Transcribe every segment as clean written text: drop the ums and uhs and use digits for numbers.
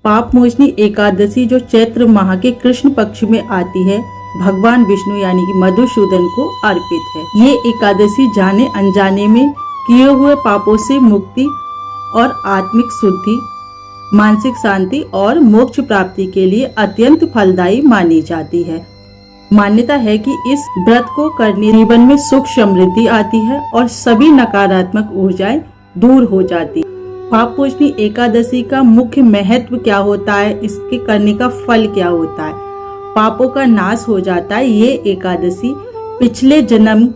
पापमोचनी एकादशी जो चैत्र माह के कृष्ण पक्ष में आती है, भगवान विष्णु यानी कि मधुसूदन को अर्पित है। ये एकादशी जाने अनजाने में किए हुए पापों से मुक्ति और आत्मिक शुद्धि, मानसिक शांति और मोक्ष प्राप्ति के लिए अत्यंत फलदायी मानी जाती है। मान्यता है कि इस व्रत को करने जीवन में सुख समृद्धि आती है और सभी नकारात्मक ऊर्जाएं दूर हो जाती। पापमोचनी एकादशी का मुख्य महत्व क्या होता है, इसके करने का फल क्या होता है? पापों का नाश हो जाता है। ये एकादशी पिछले जन्म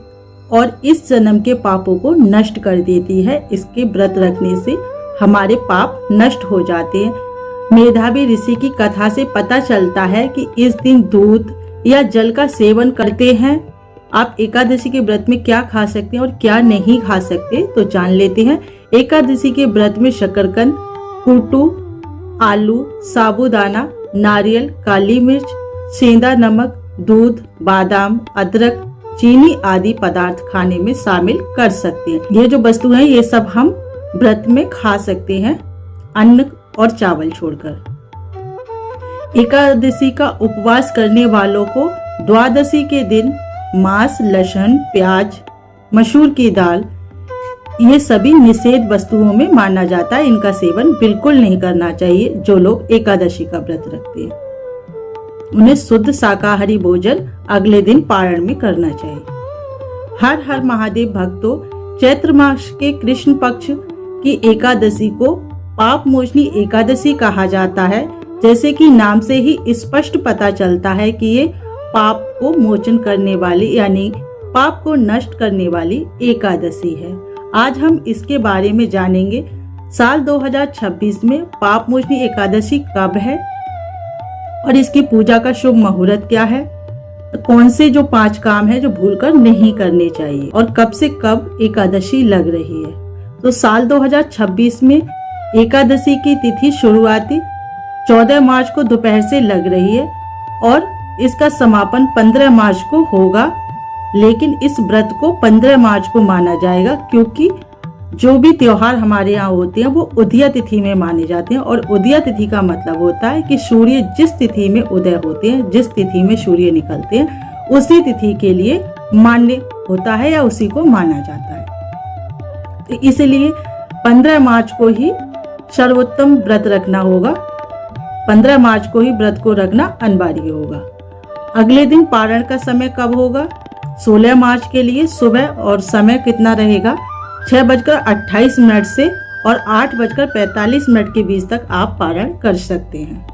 और इस जन्म के पापों को नष्ट कर देती है। इसके व्रत रखने से हमारे पाप नष्ट हो जाते हैं। मेधावी ऋषि की कथा से पता चलता है कि इस दिन दूध या जल का सेवन करते हैं। आप एकादशी के व्रत में क्या खा सकते हैं और क्या नहीं खा सकते, तो जान लेते हैं। एकादशी के व्रत में शकरकंद, कुटू, आलू, साबूदाना, नारियल, काली मिर्च, सेंधा नमक, दूध, बादाम, अदरक, चीनी आदि पदार्थ खाने में शामिल कर सकते हैं। ये जो वस्तु है ये सब हम व्रत में खा सकते हैं, अन्न और चावल छोड़कर। एकादशी का उपवास करने वालों को द्वादशी के दिन मांस, लहसुन, प्याज, मसूर की दाल, ये सभी निषेध वस्तुओं में माना जाता है। इनका सेवन बिल्कुल नहीं करना चाहिए। जो लोग एकादशी का व्रत रखते हैं उन्हें शुद्ध शाकाहारी भोजन अगले दिन पारण में करना चाहिए। हर हर महादेव भक्तों, चैत्र मास के कृष्ण पक्ष की एकादशी को पापमोचनी एकादशी कहा जाता है। जैसे कि नाम से ही स्पष्ट पता चलता है कि ये पाप को मोचन करने वाली यानी पाप को नष्ट करने वाली एकादशी है। आज हम इसके बारे में जानेंगे। साल 2026 में पापमोचनी एकादशी कब है और इसकी पूजा का शुभ मुहूर्त क्या है, कौन से जो 5 काम है जो भूलकर नहीं करने चाहिए और कब से कब एकादशी लग रही है। तो साल 2026 में एकादशी की तिथि शुरुआती 14 मार्च को दोपहर से लग रही है और इसका समापन 15 मार्च को होगा। लेकिन इस व्रत को 15 मार्च को माना जाएगा क्योंकि जो भी त्योहार हमारे यहाँ होते हैं वो उदया तिथि में माने जाते हैं। और उदया तिथि का मतलब होता है कि सूर्य जिस तिथि में उदय होते हैं, जिस तिथि में सूर्य निकलते हैं, उसी तिथि के लिए मान्य होता है या उसी को माना जाता है। तो इसलिए 15 मार्च को ही सर्वोत्तम व्रत रखना होगा। 15 मार्च को ही व्रत को रखना अनिवार्य होगा। अगले दिन पारण का समय कब होगा? 16 मार्च के लिए सुबह, और समय कितना रहेगा? 6:28 से और 8:45 के बीच तक आप पारण कर सकते हैं।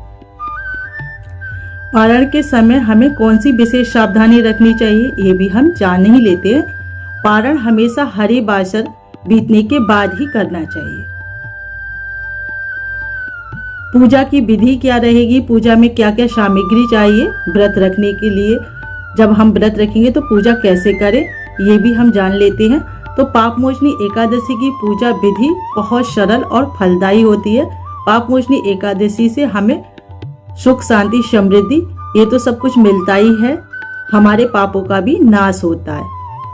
पारण के समय हमें कौन सी विशेष सावधानी रखनी चाहिए ये भी हम जान ही लेते हैं। पारण हमेशा हरे बासर बीतने के बाद ही करना चाहिए। पूजा की विधि क्या रहेगी, पूजा में क्या क्या सामग्री चाहिए व्रत रखने के लिए, जब हम व्रत रखेंगे तो पूजा कैसे करें ये भी हम जान लेते हैं। तो पापमोचनी एकादशी की पूजा विधि बहुत सरल और फलदायी होती है। पापमोचनी एकादशी से हमें सुख, शांति, समृद्धि ये तो सब कुछ मिलता ही है। हमारे पापों का भी नाश होता है।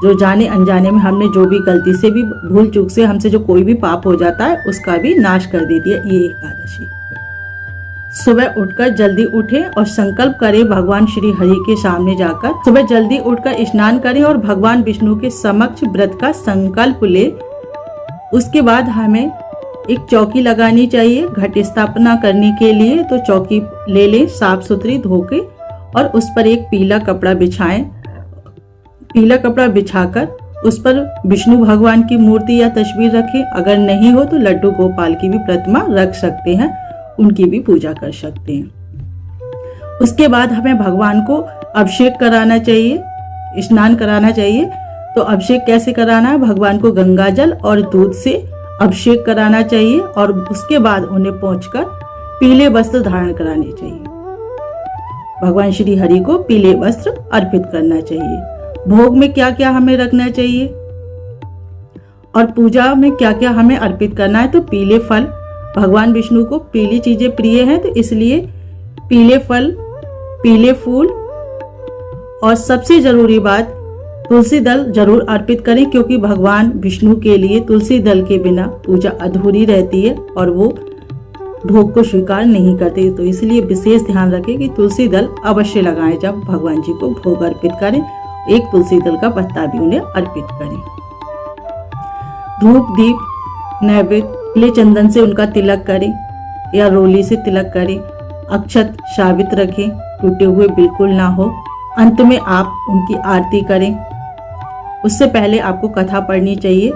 जो जाने अनजाने में हमने जो भी गलती से भी भूल चूक से हमसे जो कोई भी पाप हो जाता है उसका भी नाश कर देती है ये एकादशी। सुबह उठकर जल्दी उठें और संकल्प करें भगवान श्री हरि के सामने जाकर। सुबह जल्दी उठकर स्नान करें और भगवान विष्णु के समक्ष व्रत का संकल्प ले। उसके बाद हमें एक चौकी लगानी चाहिए घट स्थापना करने के लिए। तो चौकी ले लें साफ सुथरी धो के और उस पर एक पीला कपड़ा बिछाएं। पीला कपड़ा बिछाकर उस पर विष्णु भगवान की मूर्ति या तस्वीर रखें। अगर नहीं हो तो लड्डू गोपाल की भी प्रतिमा रख सकते हैं, उनकी भी पूजा कर सकते हैं। उसके बाद हमें भगवान को अभिषेक कराना चाहिए, स्नान कराना चाहिए। तो अभिषेक कैसे कराना है? भगवान को गंगा जल और दूध से अभिषेक कराना चाहिए और उसके बाद उन्हें पहुंचकर पीले वस्त्र धारण कराने चाहिए। भगवान श्री हरि को पीले वस्त्र अर्पित करना चाहिए। भोग में क्या क्या हमें रखना चाहिए और पूजा में क्या क्या हमें अर्पित करना है? तो पीले फल, भगवान विष्णु को पीली चीजें प्रिय हैं तो इसलिए पीले फल, पीले फूल और सबसे जरूरी बात तुलसी दल जरूर अर्पित करें क्योंकि भगवान विष्णु के लिए तुलसी दल के बिना पूजा अधूरी रहती है और वो भोग को स्वीकार नहीं करते। तो इसलिए विशेष ध्यान रखें कि तुलसी दल अवश्य लगाएं जब भगवान जी को भोग अर्पित करें। एक तुलसी दल का पत्ता भी उन्हें अर्पित करें। धूप दीप नैवेद्य पीले चंदन से उनका तिलक करें या रोली से तिलक करें। अक्षत साबित रखें, टूटे हुए बिल्कुल ना हो। अंत में आप उनकी आरती करें। उससे पहले आपको कथा पढ़नी चाहिए।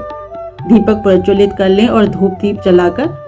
दीपक प्रज्वलित कर लें और धूप दीप जलाकर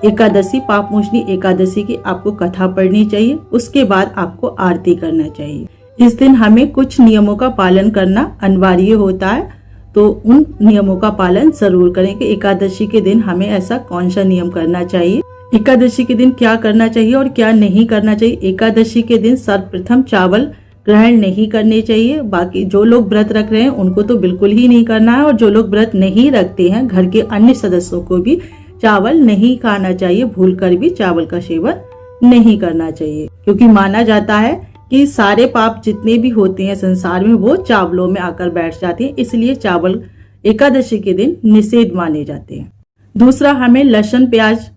एकादशी पापमोचनी एकादशी की आपको कथा पढ़नी चाहिए। उसके बाद आपको आरती करना चाहिए। इस दिन हमें कुछ नियमों का पालन करना अनिवार्य होता है, तो उन नियमों का पालन जरूर करें कि एकादशी के दिन हमें ऐसा कौन सा नियम करना चाहिए, एकादशी के दिन क्या करना चाहिए और क्या नहीं करना चाहिए। एकादशी के दिन सर्वप्रथम चावल ग्रहण नहीं करने चाहिए। बाकी जो लोग व्रत रख रहे हैं उनको तो बिल्कुल ही नहीं करना है, और जो लोग व्रत नहीं रखते हैं घर के अन्य सदस्यों को भी चावल नहीं खाना चाहिए। भूलकर भी चावल का सेवन नहीं करना चाहिए, क्योंकि माना जाता है कि सारे पाप जितने भी होते हैं संसार में वो चावलों में आकर बैठ जाते हैं। इसलिए चावल एकादशी के दिन निषेध माने जाते हैं। दूसरा, हमें लहसुन प्याज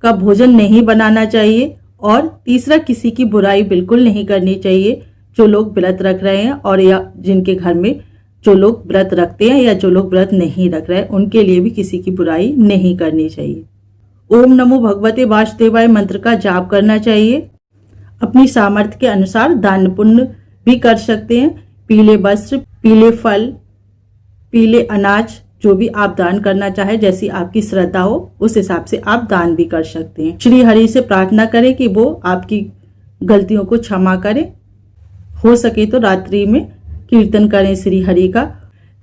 का भोजन नहीं बनाना चाहिए। और तीसरा, किसी की बुराई बिल्कुल नहीं करनी चाहिए। जो लोग व्रत रख रहे हैं और या जिनके घर में जो लोग व्रत रखते हैं या जो लोग व्रत नहीं रख रहे हैं, उनके लिए भी किसी की बुराई नहीं करनी चाहिए। ओम नमो भगवते वासुदेवाय मंत्र का जाप करना चाहिए। अपनी सामर्थ्य के अनुसार दान पुण्य भी कर सकते हैं। पीले वस्त्र, पीले फल, पीले अनाज, जो भी आप दान करना चाहे, जैसी आपकी श्रद्धा हो उस हिसाब से आप दान भी कर सकते हैं। श्री हरि से प्रार्थना करें कि वो आपकी गलतियों को क्षमा करें। हो सके तो रात्रि में कीर्तन करें श्री हरि का।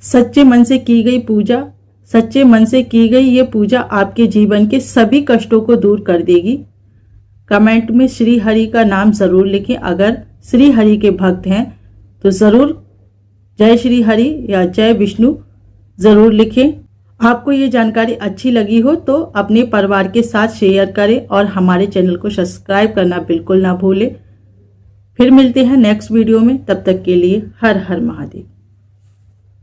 सच्चे मन से की गई पूजा, सच्चे मन से की गई ये पूजा आपके जीवन के सभी कष्टों को दूर कर देगी। कमेंट में श्री हरि का नाम जरूर लिखें। अगर श्री हरि के भक्त हैं तो जरूर जय श्री हरि या जय विष्णु जरूर लिखें। आपको ये जानकारी अच्छी लगी हो तो अपने परिवार के साथ शेयर करें और हमारे चैनल को सब्सक्राइब करना बिल्कुल ना भूलें। फिर मिलते हैं नेक्स्ट वीडियो में, तब तक के लिए हर हर महादेव।